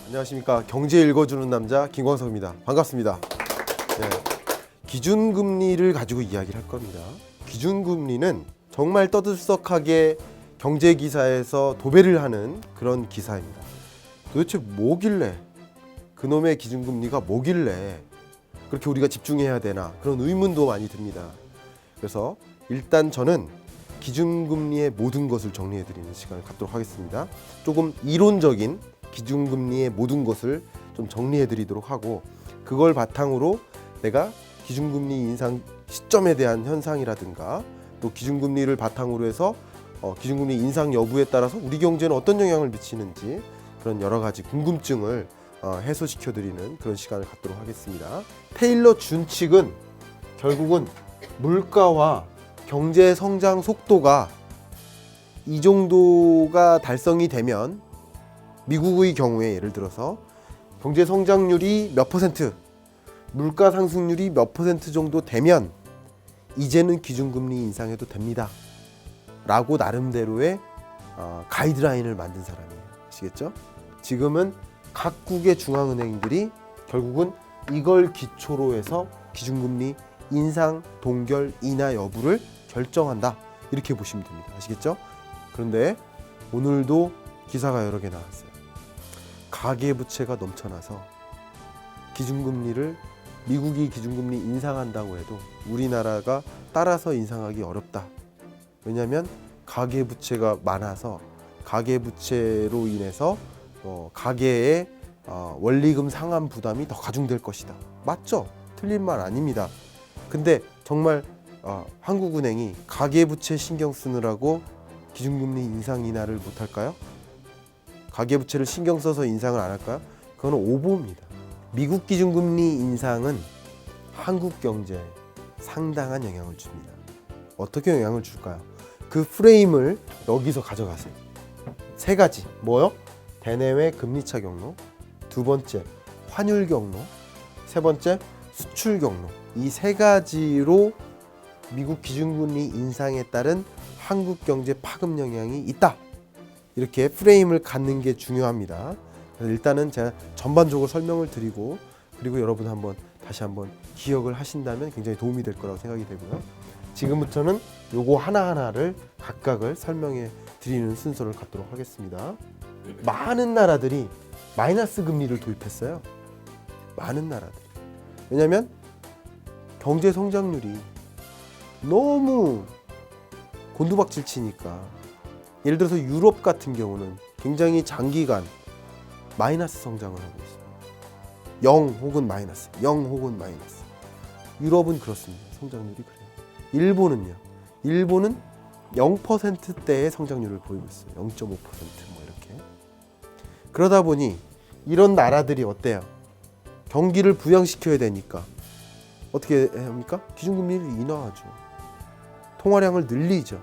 안녕하십니까. 경제 읽어주는 남자 김광석입니다. 반갑습니다. 네. 기준금리를 가지고 이야기를 할 겁니다. 기준금리는 정말 떠들썩하게 경제기사에서 도배를 하는 그런 기사입니다. 도대체 뭐길래, 그놈의 기준금리가 뭐길래 그렇게 우리가 집중해야 되나, 그런 의문도 많이 듭니다. 그래서 일단 저는 기준금리의 모든 것을 정리해드리는 시간을 갖도록 하겠습니다. 조금 이론적인 기준금리의 모든 것을 좀 정리해드리도록 하고, 그걸 바탕으로 내가 기준금리 인상 시점에 대한 현상이라든가, 또 기준금리를 바탕으로 해서 기준금리 인상 여부에 따라서 우리 경제는 어떤 영향을 미치는지, 그런 여러 가지 궁금증을 해소시켜드리는 그런 시간을 갖도록 하겠습니다. 테일러 준칙은 결국은 물가와 경제 성장 속도가 이 정도가 달성이 되면, 미국의 경우에 예를 들어서 경제 성장률이 몇 퍼센트, 물가 상승률이 몇 퍼센트 정도 되면 이제는 기준금리 인상해도 됩니다 라고 나름대로의 가이드라인을 만든 사람이에요. 아시겠죠? 지금은 각국의 중앙은행들이 결국은 이걸 기초로 해서 기준금리 인상, 동결, 인하 여부를 결정한다, 이렇게 보시면 됩니다. 아시겠죠? 그런데 오늘도 기사가 여러 개 나왔어요. 가계부채가 넘쳐나서 기준금리를, 미국이 기준금리 인상한다고 해도 우리나라가 따라서 인상하기 어렵다. 왜냐하면 가계부채가 많아서 가계부채로 인해서 가계의 원리금 상환 부담이 더 가중될 것이다. 맞죠? 틀린 말 아닙니다. 근데 정말 한국은행이 가계부채 신경 쓰느라고 기준금리 인상 인하를 못할까요? 가계부채를 신경 써서 인상을 안 할까요? 그건 오보입니다. 미국 기준금리 인상은 한국 경제에 상당한 영향을 줍니다. 어떻게 영향을 줄까요? 그 프레임을 여기서 가져가세요. 세 가지. 뭐요? 대내외 금리차 경로, 두 번째 환율 경로, 세 번째 수출 경로. 이 세 가지로 미국 기준금리 인상에 따른 한국 경제 파급 영향이 있다, 이렇게 프레임을 갖는 게 중요합니다. 그래서 일단은 제가 전반적으로 설명을 드리고, 그리고 여러분 다시 한번 기억을 하신다면 굉장히 도움이 될 거라고 생각이 되고요. 지금부터는 요거 하나하나를 각각을 설명해 드리는 순서를 갖도록 하겠습니다. 많은 나라들이 마이너스 금리를 도입했어요. 많은 나라들이. 왜냐하면 경제 성장률이 너무 곤두박질 치니까. 예를 들어서 유럽 같은 경우는 굉장히 장기간 마이너스 성장을 하고 있습니다. 0 혹은 마이너스, 0 혹은 마이너스. 유럽은 그렇습니다. 성장률이 그래요. 일본은요. 일본은 0%대의 성장률을 보이고 있어요. 0.5% 뭐 이렇게. 그러다 보니 이런 나라들이 어때요? 경기를 부양시켜야 되니까 어떻게 합니까? 기준금리를 인하하죠. 통화량을 늘리죠.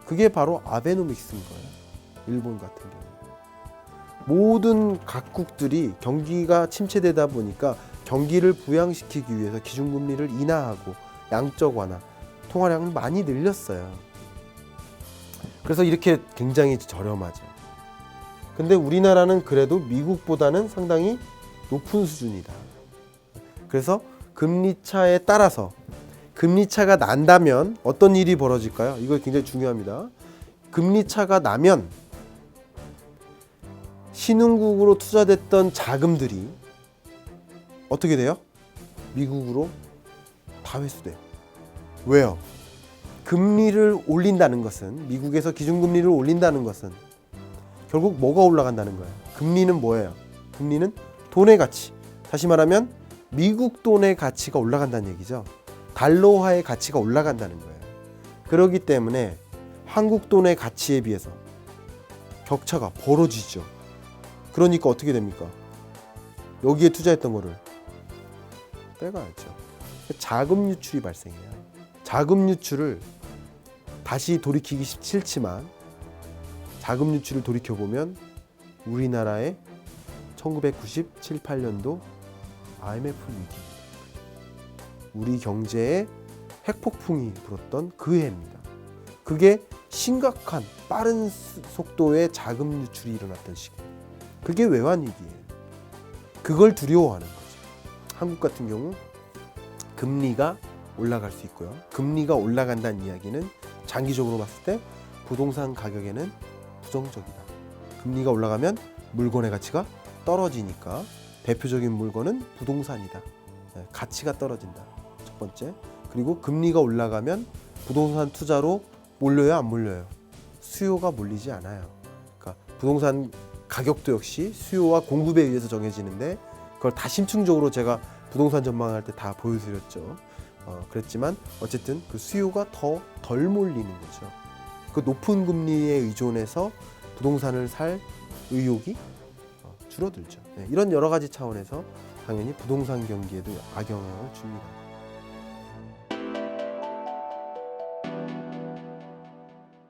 그게 바로 아베노믹스인 거예요. 일본 같은 경우. 모든 각국들이 경기가 침체되다 보니까 경기를 부양시키기 위해서 기준금리를 인하하고 양적 완화, 통화량을 많이 늘렸어요. 그래서 이렇게 굉장히 저렴하죠. 근데 우리나라는 그래도 미국보다는 상당히 높은 수준이다. 그래서 금리차에 따라서, 금리차가 난다면 어떤 일이 벌어질까요? 이거 굉장히 중요합니다. 금리차가 나면 신흥국으로 투자됐던 자금들이 어떻게 돼요? 미국으로 다 회수돼요. 왜요? 금리를 올린다는 것은, 미국에서 기준금리를 올린다는 것은 결국 뭐가 올라간다는 거예요? 금리는 뭐예요? 금리는 돈의 가치. 다시 말하면 미국 돈의 가치가 올라간다는 얘기죠. 달러화의 가치가 올라간다는 거예요. 그렇기 때문에 한국 돈의 가치에 비해서 격차가 벌어지죠. 그러니까 어떻게 됩니까? 여기에 투자했던 거를 빼가야죠. 자금 유출이 발생해요. 자금 유출을 다시 돌이키기 싫지만, 자금 유출을 돌이켜보면 우리나라의 1997, 8년도 IMF 위기입니다. 우리 경제에 핵폭풍이 불었던 그 해입니다. 그게 심각한 빠른 속도의 자금 유출이 일어났던 시기. 그게 외환위기예요. 그걸 두려워하는 거죠. 한국 같은 경우 금리가 올라갈 수 있고요. 금리가 올라간다는 이야기는 장기적으로 봤을 때 부동산 가격에는 부정적이다. 금리가 올라가면 물건의 가치가 떨어지니까 대표적인 물건은 부동산이다. 가치가 떨어진다. 첫 번째. 그리고 금리가 올라가면 부동산 투자로 몰려요, 안 몰려요? 수요가 몰리지 않아요. 그러니까 부동산 가격도 역시 수요와 공급에 의해서 정해지는데 그걸 다 심층적으로 제가 부동산 전망할 때 다 보여드렸죠. 그랬지만 어쨌든 그 수요가 더 덜 몰리는 거죠. 그 높은 금리에 의존해서 부동산을 살 의욕이 줄어들죠. 이런 여러 가지 차원에서 당연히 부동산 경기에도 악영향을 줍니다.